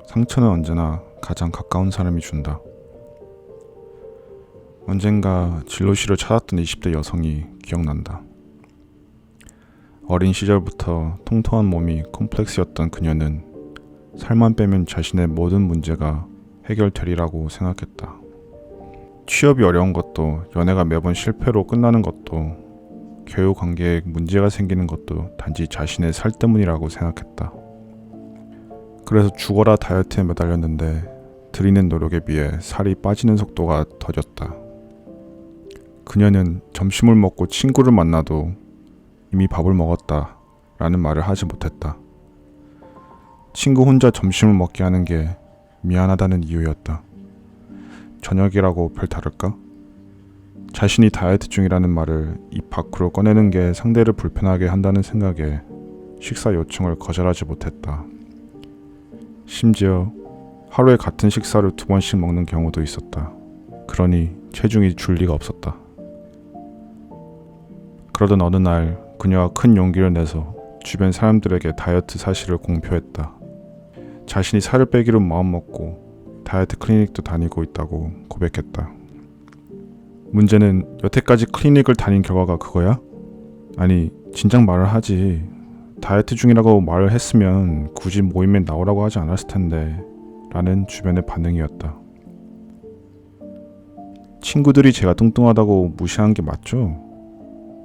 상처는 언제나 가장 가까운 사람이 준다. 언젠가 진로실을 찾았던 20대 여성이 기억난다. 어린 시절부터 통통한 몸이 콤플렉스였던 그녀는 살만 빼면 자신의 모든 문제가 해결되리라고 생각했다. 취업이 어려운 것도, 연애가 매번 실패로 끝나는 것도, 교육 관계에 문제가 생기는 것도 단지 자신의 살 때문이라고 생각했다. 그래서 죽어라 다이어트에 매달렸는데 들이는 노력에 비해 살이 빠지는 속도가 더뎠다. 그녀는 점심을 먹고 친구를 만나도 이미 밥을 먹었다 라는 말을 하지 못했다. 친구 혼자 점심을 먹게 하는 게 미안하다는 이유였다. 저녁이라고 별 다를까? 자신이 다이어트 중이라는 말을 입 밖으로 꺼내는 게 상대를 불편하게 한다는 생각에 식사 요청을 거절하지 못했다. 심지어 하루에 같은 식사를 2번씩 먹는 경우도 있었다. 그러니 체중이 줄 리가 없었다. 그러던 어느 날 그녀가 큰 용기를 내서 주변 사람들에게 다이어트 사실을 공표했다. 자신이 살을 빼기로 마음먹고 다이어트 클리닉도 다니고 있다고 고백했다. 문제는 여태까지 클리닉을 다닌 결과가 그거야? 아니, 진작 말을 하지. 다이어트 중이라고 말을 했으면 굳이 모임에 나오라고 하지 않았을 텐데 라는 주변의 반응이었다. 친구들이 제가 뚱뚱하다고 무시한 게 맞죠?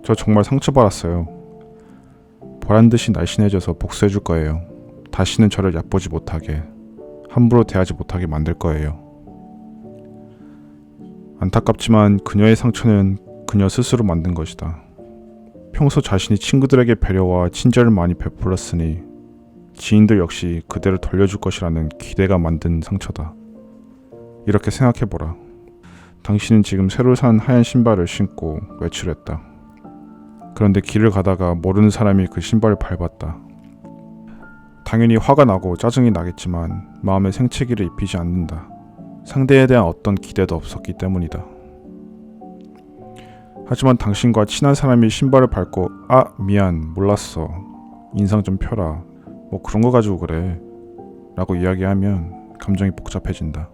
저 정말 상처받았어요. 보란듯이 날씬해져서 복수해줄 거예요. 다시는 저를 얕보지 못하게, 함부로 대하지 못하게 만들 거예요. 안타깝지만 그녀의 상처는 그녀 스스로 만든 것이다. 평소 자신이 친구들에게 배려와 친절을 많이 베풀었으니 지인들 역시 그대로 돌려줄 것이라는 기대가 만든 상처다. 이렇게 생각해보라. 당신은 지금 새로 산 하얀 신발을 신고 외출했다. 그런데 길을 가다가 모르는 사람이 그 신발을 밟았다. 당연히 화가 나고 짜증이 나겠지만 마음에 생채기를 입히지 않는다. 상대에 대한 어떤 기대도 없었기 때문이다. 하지만 당신과 친한 사람이 신발을 밟고 미안, 몰랐어. 인상 좀 펴라. 뭐 그런 거 가지고 그래. 라고 이야기하면 감정이 복잡해진다.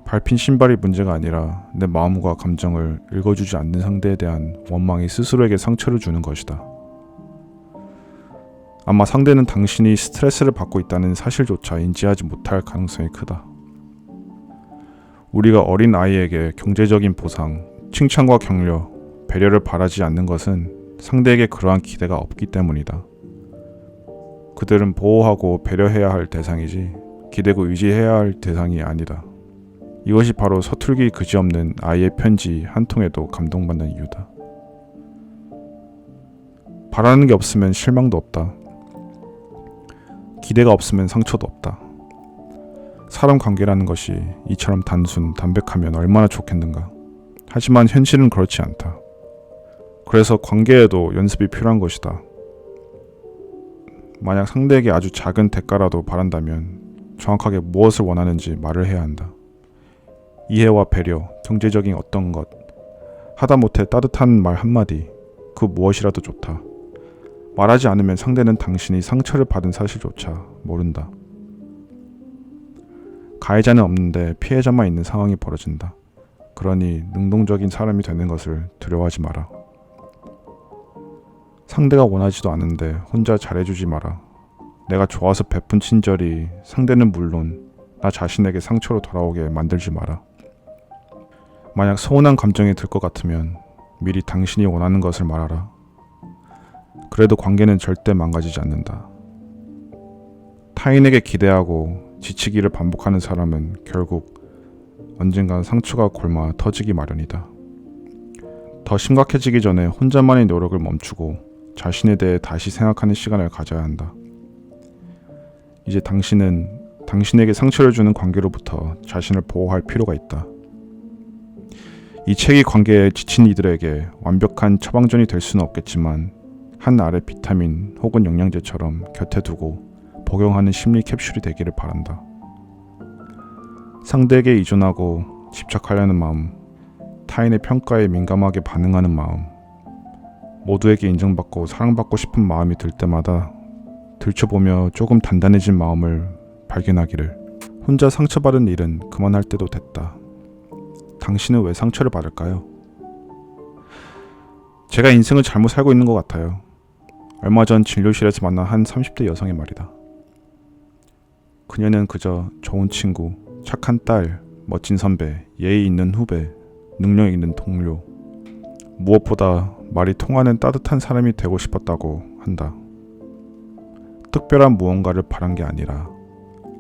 밟힌 신발이 문제가 아니라 내 마음과 감정을 읽어주지 않는 상대에 대한 원망이 스스로에게 상처를 주는 것이다. 아마 상대는 당신이 스트레스를 받고 있다는 사실조차 인지하지 못할 가능성이 크다. 우리가 어린 아이에게 경제적인 보상, 칭찬과 격려, 배려를 바라지 않는 것은 상대에게 그러한 기대가 없기 때문이다. 그들은 보호하고 배려해야 할 대상이지 기대고 의지해야 할 대상이 아니다. 이것이 바로 서툴기 그지없는 아이의 편지 한 통에도 감동받는 이유다. 바라는 게 없으면 실망도 없다. 기대가 없으면 상처도 없다. 사람 관계라는 것이 이처럼 단순, 담백하면 얼마나 좋겠는가. 하지만 현실은 그렇지 않다. 그래서 관계에도 연습이 필요한 것이다. 만약 상대에게 아주 작은 대가라도 바란다면 정확하게 무엇을 원하는지 말을 해야 한다. 이해와 배려, 경제적인 어떤 것, 하다못해 따뜻한 말 한마디, 그 무엇이라도 좋다. 말하지 않으면 상대는 당신이 상처를 받은 사실조차 모른다. 가해자는 없는데 피해자만 있는 상황이 벌어진다. 그러니 능동적인 사람이 되는 것을 두려워하지 마라. 상대가 원하지도 않은데 혼자 잘해주지 마라. 내가 좋아서 베푼 친절이 상대는 물론 나 자신에게 상처로 돌아오게 만들지 마라. 만약 서운한 감정이 들 것 같으면 미리 당신이 원하는 것을 말하라. 그래도 관계는 절대 망가지지 않는다. 타인에게 기대하고 지치기를 반복하는 사람은 결국 언젠간 상처가 골마 터지기 마련이다. 더 심각해지기 전에 혼자만의 노력을 멈추고 자신에 대해 다시 생각하는 시간을 가져야 한다. 이제 당신은 당신에게 상처를 주는 관계로부터 자신을 보호할 필요가 있다. 이 책이 관계에 지친 이들에게 완벽한 처방전이 될 수는 없겠지만 한 알의 비타민 혹은 영양제처럼 곁에 두고 복용하는 심리 캡슐이 되기를 바란다. 상대에게 의존하고 집착하려는 마음, 타인의 평가에 민감하게 반응하는 마음, 모두에게 인정받고 사랑받고 싶은 마음이 들 때마다 들춰보며 조금 단단해진 마음을 발견하기를. 혼자 상처받은 일은 그만할 때도 됐다. 당신은 왜 상처를 받을까요? 제가 인생을 잘못 살고 있는 것 같아요. 얼마 전 진료실에서 만난 한 30대 여성의 말이다. 그녀는 그저 좋은 친구, 착한 딸, 멋진 선배, 예의 있는 후배, 능력 있는 동료, 무엇보다 말이 통하는 따뜻한 사람이 되고 싶었다고 한다. 특별한 무언가를 바란 게 아니라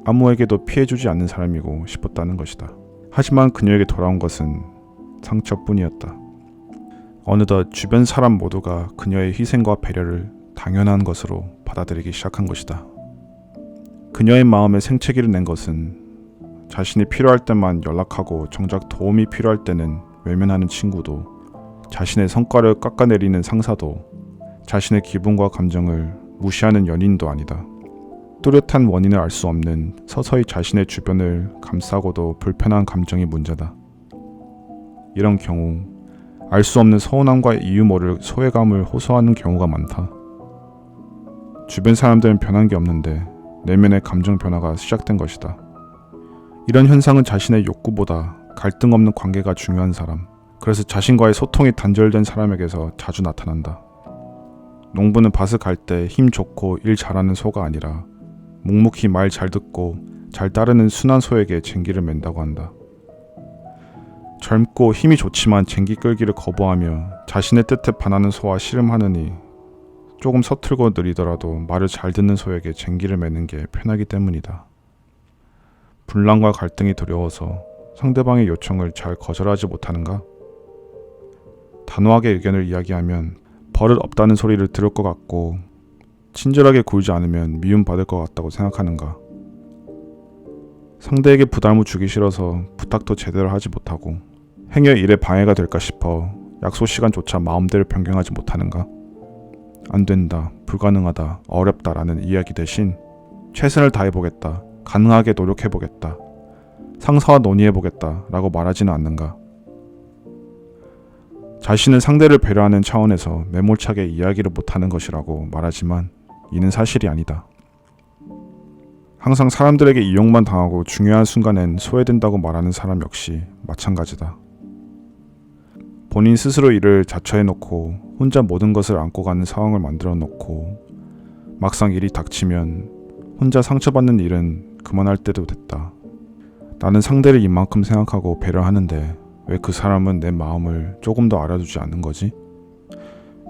아무에게도 피해주지 않는 사람이고 싶었다는 것이다. 하지만 그녀에게 돌아온 것은 상처뿐이었다. 어느덧 주변 사람 모두가 그녀의 희생과 배려를 당연한 것으로 받아들이기 시작한 것이다. 그녀의 마음에 생채기를 낸 것은 자신이 필요할 때만 연락하고 정작 도움이 필요할 때는 외면하는 친구도, 자신의 성과를 깎아내리는 상사도, 자신의 기분과 감정을 무시하는 연인도 아니다. 뚜렷한 원인을 알 수 없는 서서히 자신의 주변을 감싸고도 불편한 감정이 문제다. 이런 경우 알 수 없는 서운함과 이유 모를 소외감을 호소하는 경우가 많다. 주변 사람들은 변한 게 없는데 내면의 감정 변화가 시작된 것이다. 이런 현상은 자신의 욕구보다 갈등 없는 관계가 중요한 사람, 그래서 자신과의 소통이 단절된 사람에게서 자주 나타난다. 농부는 밭을 갈 때 힘 좋고 일 잘하는 소가 아니라 묵묵히 말 잘 듣고 잘 따르는 순한 소에게 쟁기를 맨다고 한다. 젊고 힘이 좋지만 쟁기 끌기를 거부하며 자신의 뜻에 반하는 소와 씨름하느니 조금 서툴고 느리더라도 말을 잘 듣는 소에게 쟁기를 매는 게 편하기 때문이다. 분란과 갈등이 두려워서 상대방의 요청을 잘 거절하지 못하는가? 단호하게 의견을 이야기하면 버릇 없다는 소리를 들을 것 같고 친절하게 굴지 않으면 미움받을 것 같다고 생각하는가? 상대에게 부담을 주기 싫어서 부탁도 제대로 하지 못하고 행여 일에 방해가 될까 싶어 약속 시간조차 마음대로 변경하지 못하는가? 안 된다, 불가능하다, 어렵다 라는 이야기 대신 최선을 다해보겠다, 가능하게 노력해보겠다, 상사와 논의해보겠다 라고 말하지는 않는가? 자신은 상대를 배려하는 차원에서 매몰차게 이야기를 못하는 것이라고 말하지만 이는 사실이 아니다. 항상 사람들에게 이용만 당하고 중요한 순간엔 소외된다고 말하는 사람 역시 마찬가지다. 본인 스스로 일을 자처해놓고 혼자 모든 것을 안고 가는 상황을 만들어 놓고 막상 일이 닥치면 혼자 상처받는 일은 그만할 때도 됐다. 나는 상대를 이만큼 생각하고 배려하는데 왜 그 사람은 내 마음을 조금 더 알아주지 않는 거지?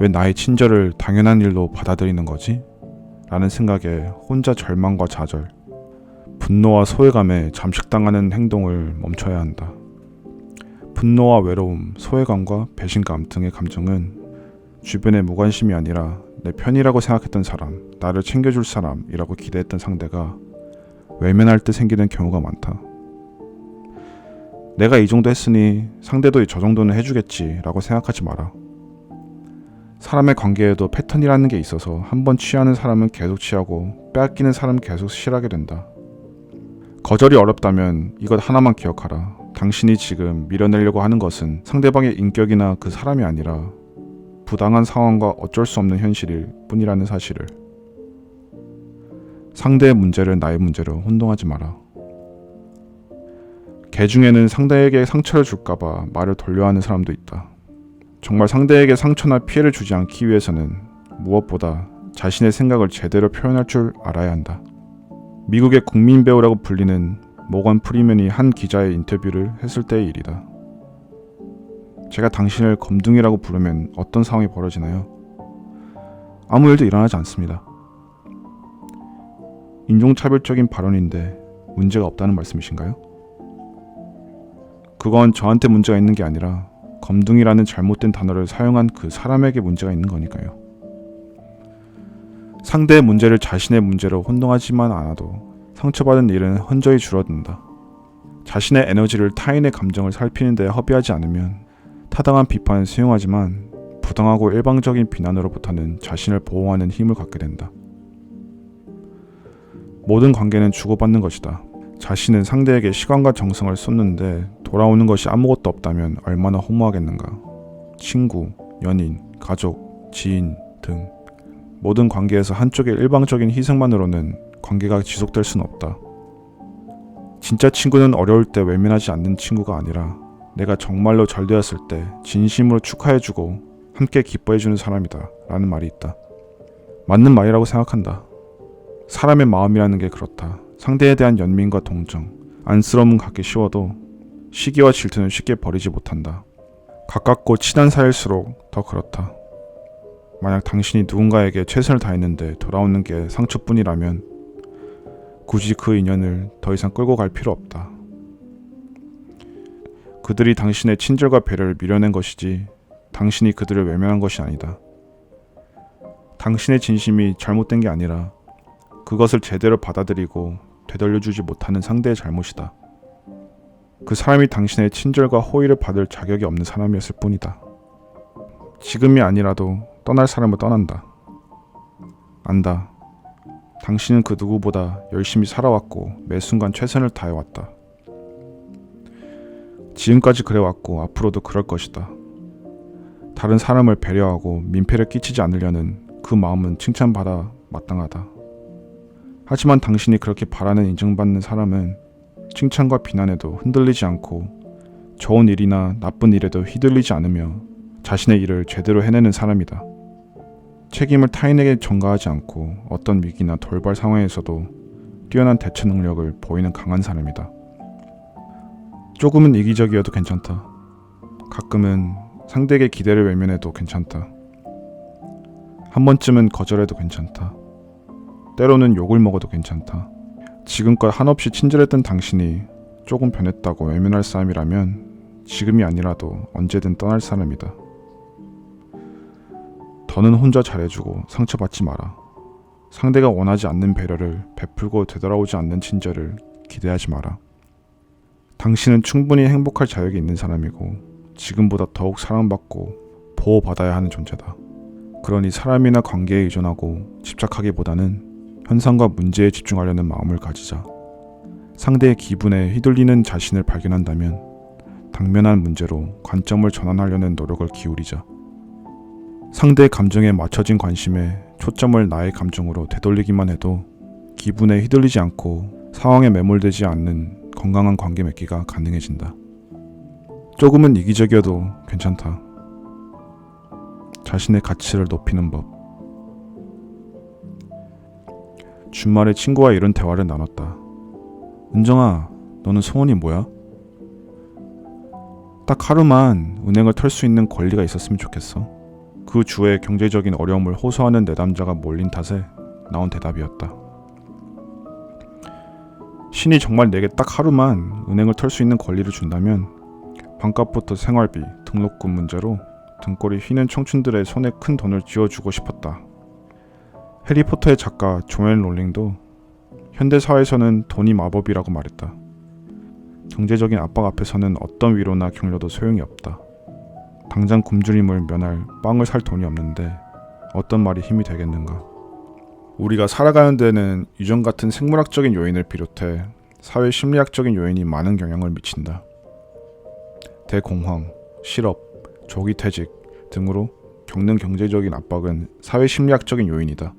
왜 나의 친절을 당연한 일로 받아들이는 거지? 라는 생각에 혼자 절망과 좌절, 분노와 소외감에 잠식당하는 행동을 멈춰야 한다. 분노와 외로움, 소외감과 배신감 등의 감정은 주변의 무관심이 아니라 내 편이라고 생각했던 사람, 나를 챙겨줄 사람이라고 기대했던 상대가 외면할 때 생기는 경우가 많다. 내가 이 정도 했으니 상대도 저 정도는 해주겠지 라고 생각하지 마라. 사람의 관계에도 패턴이라는 게 있어서 한번 취하는 사람은 계속 취하고 빼앗기는 사람은 계속 실하게 된다. 거절이 어렵다면 이것 하나만 기억하라. 당신이 지금 밀어내려고 하는 것은 상대방의 인격이나 그 사람이 아니라 부당한 상황과 어쩔 수 없는 현실일 뿐이라는 사실을. 상대의 문제를 나의 문제로 혼동하지 마라. 개 중에는 상대에게 상처를 줄까봐 말을 돌려하는 사람도 있다. 정말 상대에게 상처나 피해를 주지 않기 위해서는 무엇보다 자신의 생각을 제대로 표현할 줄 알아야 한다. 미국의 국민 배우라고 불리는 모건 프리맨이 한 기자의 인터뷰를 했을 때의 일이다. 제가 당신을 검둥이라고 부르면 어떤 상황이 벌어지나요? 아무 일도 일어나지 않습니다. 인종차별적인 발언인데 문제가 없다는 말씀이신가요? 그건 저한테 문제가 있는 게 아니라 검둥이라는 잘못된 단어를 사용한 그 사람에게 문제가 있는 거니까요. 상대의 문제를 자신의 문제로 혼동하지만 않아도 상처받은 일은 현저히 줄어든다. 자신의 에너지를 타인의 감정을 살피는 데 허비하지 않으면 타당한 비판을 수용하지만 부당하고 일방적인 비난으로부터는 자신을 보호하는 힘을 갖게 된다. 모든 관계는 주고받는 것이다. 자신은 상대에게 시간과 정성을 쏟는데 돌아오는 것이 아무것도 없다면 얼마나 허무하겠는가. 친구, 연인, 가족, 지인 등 모든 관계에서 한쪽의 일방적인 희생만으로는 관계가 지속될 수는 없다. 진짜 친구는 어려울 때 외면하지 않는 친구가 아니라 내가 정말로 잘 되었을 때 진심으로 축하해주고 함께 기뻐해주는 사람이다 라는 말이 있다. 맞는 말이라고 생각한다. 사람의 마음이라는 게 그렇다. 상대에 대한 연민과 동정, 안쓰러움은 갖기 쉬워도 시기와 질투는 쉽게 버리지 못한다. 가깝고 친한 사이일수록 더 그렇다. 만약 당신이 누군가에게 최선을 다했는데 돌아오는 게 상처뿐이라면 굳이 그 인연을 더 이상 끌고 갈 필요 없다. 그들이 당신의 친절과 배려를 밀어낸 것이지 당신이 그들을 외면한 것이 아니다. 당신의 진심이 잘못된 게 아니라 그것을 제대로 받아들이고 되돌려주지 못하는 상대의 잘못이다. 그 사람이 당신의 친절과 호의를 받을 자격이 없는 사람이었을 뿐이다. 지금이 아니라도 떠날 사람을 떠난다. 안다. 당신은 그 누구보다 열심히 살아왔고 매 순간 최선을 다해왔다. 지금까지 그래왔고 앞으로도 그럴 것이다. 다른 사람을 배려하고 민폐를 끼치지 않으려는 그 마음은 칭찬받아 마땅하다. 하지만 당신이 그렇게 바라는 인정받는 사람은 칭찬과 비난에도 흔들리지 않고 좋은 일이나 나쁜 일에도 휘둘리지 않으며 자신의 일을 제대로 해내는 사람이다. 책임을 타인에게 전가하지 않고 어떤 위기나 돌발 상황에서도 뛰어난 대처 능력을 보이는 강한 사람이다. 조금은 이기적이어도 괜찮다. 가끔은 상대에게 기대를 외면해도 괜찮다. 한 번쯤은 거절해도 괜찮다. 때로는 욕을 먹어도 괜찮다. 지금껏 한없이 친절했던 당신이 조금 변했다고 외면할 사람이라면 지금이 아니라도 언제든 떠날 사람이다. 더는 혼자 잘해주고 상처받지 마라. 상대가 원하지 않는 배려를 베풀고 되돌아오지 않는 친절을 기대하지 마라. 당신은 충분히 행복할 자격이 있는 사람이고 지금보다 더욱 사랑받고 보호받아야 하는 존재다. 그러니 사람이나 관계에 의존하고 집착하기보다는 현상과 문제에 집중하려는 마음을 가지자. 상대의 기분에 휘둘리는 자신을 발견한다면 당면한 문제로 관점을 전환하려는 노력을 기울이자. 상대의 감정에 맞춰진 관심에 초점을 나의 감정으로 되돌리기만 해도 기분에 휘둘리지 않고 상황에 매몰되지 않는 건강한 관계 맺기가 가능해진다. 조금은 이기적이어도 괜찮다. 자신의 가치를 높이는 법. 주말에 친구와 이런 대화를 나눴다. 은정아, 너는 소원이 뭐야? 딱 하루만 은행을 털 수 있는 권리가 있었으면 좋겠어. 그 주에 경제적인 어려움을 호소하는 내담자가 몰린 탓에 나온 대답이었다. 신이 정말 내게 딱 하루만 은행을 털 수 있는 권리를 준다면 반값부터 생활비, 등록금 문제로 등골이 휘는 청춘들의 손에 큰 돈을 쥐어주고 싶었다. 해리포터의 작가 조앤 롤링도 현대사회에서는 돈이 마법이라고 말했다. 경제적인 압박 앞에서는 어떤 위로나 격려도 소용이 없다. 당장 굶주림을 면할 빵을 살 돈이 없는데 어떤 말이 힘이 되겠는가. 우리가 살아가는 데는 유전 같은 생물학적인 요인을 비롯해 사회 심리학적인 요인이 많은 영향을 미친다. 대공황, 실업, 조기 퇴직 등으로 겪는 경제적인 압박은 사회 심리학적인 요인이다.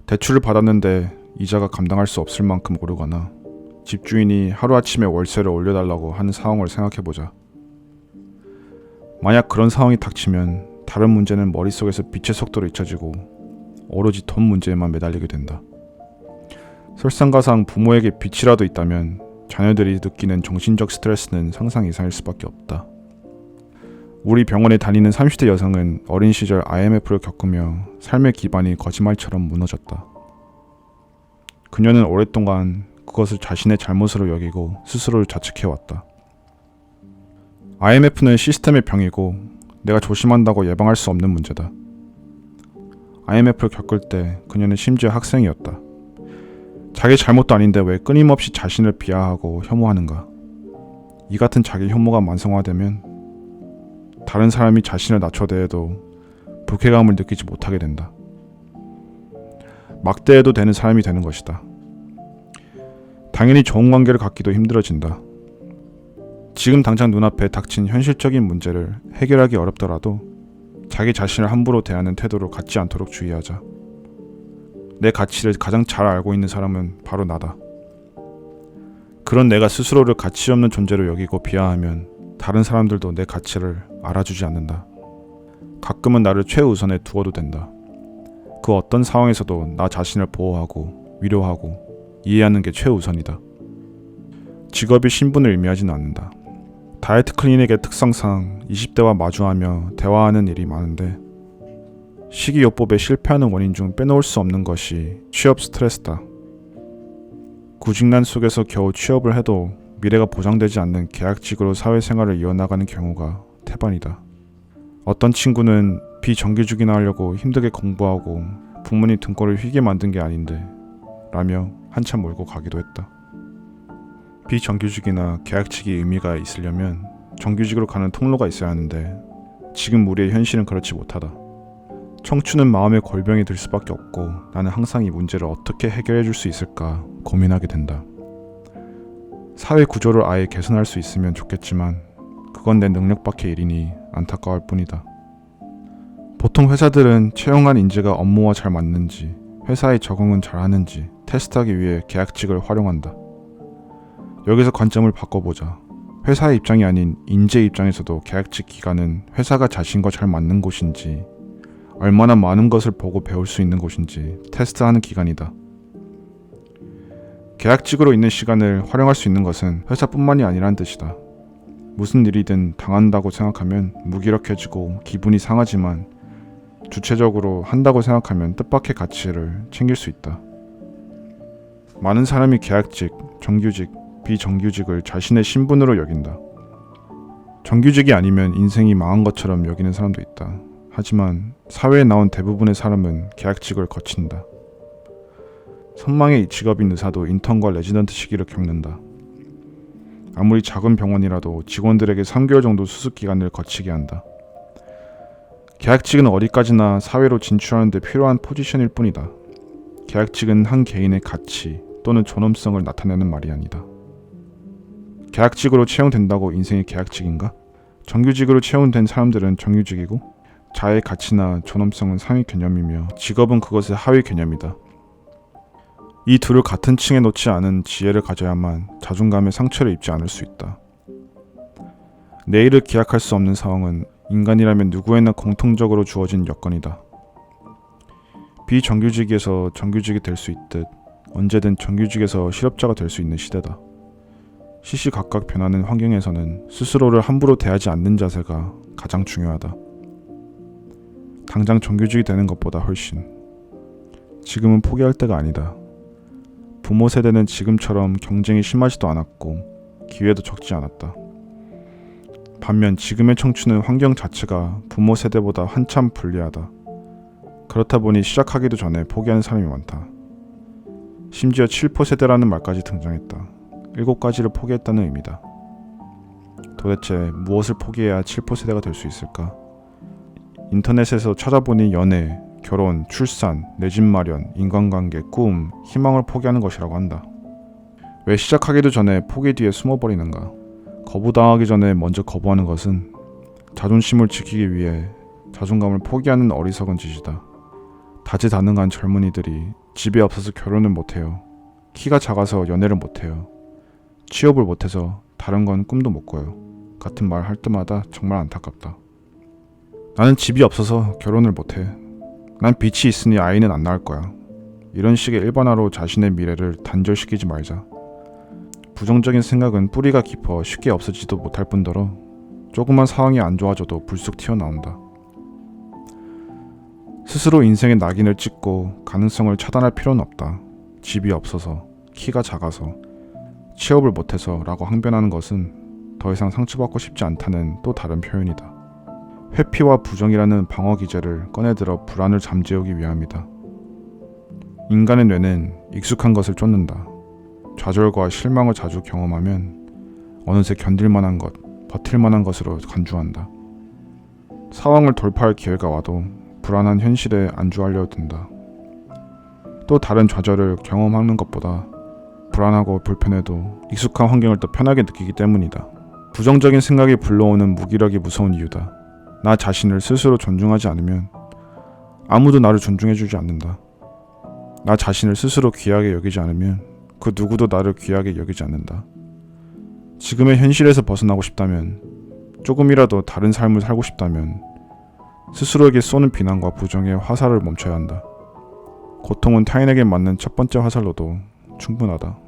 대출을 받았는데 이자가 감당할 수 없을 만큼 오르거나 집주인이 하루아침에 월세를 올려달라고 하는 상황을 생각해보자. 만약 그런 상황이 닥치면 다른 문제는 머릿속에서 빛의 속도로 잊혀지고 오로지 돈 문제에만 매달리게 된다. 설상가상 부모에게 빚이라도 있다면 자녀들이 느끼는 정신적 스트레스는 상상 이상일 수밖에 없다. 우리 병원에 다니는 30대 여성은 어린 시절 IMF를 겪으며 삶의 기반이 거짓말처럼 무너졌다. 그녀는 오랫동안 그것을 자신의 잘못으로 여기고 스스로를 자책해왔다. IMF는 시스템의 병이고 내가 조심한다고 예방할 수 없는 문제다. IMF를 겪을 때 그녀는 심지어 학생이었다. 자기 잘못도 아닌데 왜 끊임없이 자신을 비하하고 혐오하는가. 이 같은 자기 혐오가 만성화되면 다른 사람이 자신을 낮춰대해도 불쾌감을 느끼지 못하게 된다. 막대해도 되는 사람이 되는 것이다. 당연히 좋은 관계를 갖기도 힘들어진다. 지금 당장 눈앞에 닥친 현실적인 문제를 해결하기 어렵더라도 자기 자신을 함부로 대하는 태도를 갖지 않도록 주의하자. 내 가치를 가장 잘 알고 있는 사람은 바로 나다. 그런 내가 스스로를 가치 없는 존재로 여기고 비하하면 다른 사람들도 내 가치를 알아주지 않는다. 가끔은 나를 최우선에 두어도 된다. 그 어떤 상황에서도 나 자신을 보호하고 위로하고 이해하는 게 최우선이다. 직업이 신분을 의미하지는 않는다. 다이어트 클리닉의 특성상 20대와 마주하며 대화하는 일이 많은데 식이요법에 실패하는 원인 중 빼놓을 수 없는 것이 취업 스트레스다. 구직난 속에서 겨우 취업을 해도 미래가 보장되지 않는 계약직으로 사회생활을 이어나가는 경우가 태반이다. 어떤 친구는 비정규직이나 하려고 힘들게 공부하고 부모님 등골을 휘게 만든 게 아닌데 라며 한참 울고 가기도 했다. 비정규직이나 계약직이 의미가 있으려면 정규직으로 가는 통로가 있어야 하는데 지금 우리의 현실은 그렇지 못하다. 청춘은 마음의 골병이 들 수밖에 없고 나는 항상 이 문제를 어떻게 해결해 줄 수 있을까 고민하게 된다. 사회 구조를 아예 개선할 수 있으면 좋겠지만 그건 내 능력 밖의 일이니 안타까울 뿐이다. 보통 회사들은 채용한 인재가 업무와 잘 맞는지 회사에 적응은 잘 하는지 테스트하기 위해 계약직을 활용한다. 여기서 관점을 바꿔보자. 회사의 입장이 아닌 인재 입장에서도 계약직 기간은 회사가 자신과 잘 맞는 곳인지 얼마나 많은 것을 보고 배울 수 있는 곳인지 테스트하는 기간이다. 계약직으로 있는 시간을 활용할 수 있는 것은 회사뿐만이 아니란 뜻이다. 무슨 일이든 당한다고 생각하면 무기력해지고 기분이 상하지만 주체적으로 한다고 생각하면 뜻밖의 가치를 챙길 수 있다. 많은 사람이 계약직, 정규직, 비정규직을 자신의 신분으로 여긴다. 정규직이 아니면 인생이 망한 것처럼 여기는 사람도 있다. 하지만 사회에 나온 대부분의 사람은 계약직을 거친다. 선망의 직업인 의사도 인턴과 레지던트 시기를 겪는다. 아무리 작은 병원이라도 직원들에게 3개월 정도 수습 기간을 거치게 한다. 계약직은 어디까지나 사회로 진출하는 데 필요한 포지션일 뿐이다. 계약직은 한 개인의 가치 또는 존엄성을 나타내는 말이 아니다. 계약직으로 채용된다고 인생이 계약직인가? 정규직으로 채용된 사람들은 정규직이고 자의 가치나 존엄성은 상위 개념이며 직업은 그것의 하위 개념이다. 이 둘을 같은 층에 놓지 않은 지혜를 가져야만 자존감에 상처를 입지 않을 수 있다. 내일을 기약할 수 없는 상황은 인간이라면 누구에나 공통적으로 주어진 여건이다. 비정규직에서 정규직이 될 수 있듯 언제든 정규직에서 실업자가 될 수 있는 시대다. 시시각각 변하는 환경에서는 스스로를 함부로 대하지 않는 자세가 가장 중요하다. 당장 정규직이 되는 것보다 훨씬. 지금은 포기할 때가 아니다. 부모 세대는 지금처럼 경쟁이 심하지도 않았고 기회도 적지 않았다. 반면 지금의 청춘은 환경 자체가 부모 세대보다 한참 불리하다. 그렇다 보니 시작하기도 전에 포기하는 사람이 많다. 심지어 7포 세대라는 말까지 등장했다. 7가지를 포기했다는 의미다. 도대체 무엇을 포기해야 7포 세대가 될 수 있을까? 인터넷에서 찾아보니 연애, 결혼, 출산, 내 집 마련, 인간관계, 꿈, 희망을 포기하는 것이라고 한다. 왜 시작하기도 전에 포기 뒤에 숨어버리는가? 거부당하기 전에 먼저 거부하는 것은 자존심을 지키기 위해 자존감을 포기하는 어리석은 짓이다. 다재다능한 젊은이들이 집이 없어서 결혼을 못해요. 키가 작아서 연애를 못해요. 취업을 못해서 다른 건 꿈도 못 꿔요. 같은 말 할 때마다 정말 안타깝다. 나는 집이 없어서 결혼을 못해. 난 빚이 있으니 아이는 안 낳을 거야. 이런 식의 일반화로 자신의 미래를 단절시키지 말자. 부정적인 생각은 뿌리가 깊어 쉽게 없어지지도 못할 뿐더러 조그만 상황이 안 좋아져도 불쑥 튀어나온다. 스스로 인생의 낙인을 찍고 가능성을 차단할 필요는 없다. 집이 없어서, 키가 작아서, 취업을 못해서 라고 항변하는 것은 더 이상 상처받고 싶지 않다는 또 다른 표현이다. 회피와 부정이라는 방어 기제를 꺼내들어 불안을 잠재우기 위함이다. 인간의 뇌는 익숙한 것을 쫓는다. 좌절과 실망을 자주 경험하면 어느새 견딜만한 것, 버틸만한 것으로 간주한다. 상황을 돌파할 기회가 와도 불안한 현실에 안주하려 든다. 또 다른 좌절을 경험하는 것보다 불안하고 불편해도 익숙한 환경을 더 편하게 느끼기 때문이다. 부정적인 생각이 불러오는 무기력이 무서운 이유다. 나 자신을 스스로 존중하지 않으면 아무도 나를 존중해주지 않는다. 나 자신을 스스로 귀하게 여기지 않으면 그 누구도 나를 귀하게 여기지 않는다. 지금의 현실에서 벗어나고 싶다면, 조금이라도 다른 삶을 살고 싶다면 스스로에게 쏘는 비난과 부정의 화살을 멈춰야 한다. 고통은 타인에게 맞는 첫 번째 화살로도 충분하다.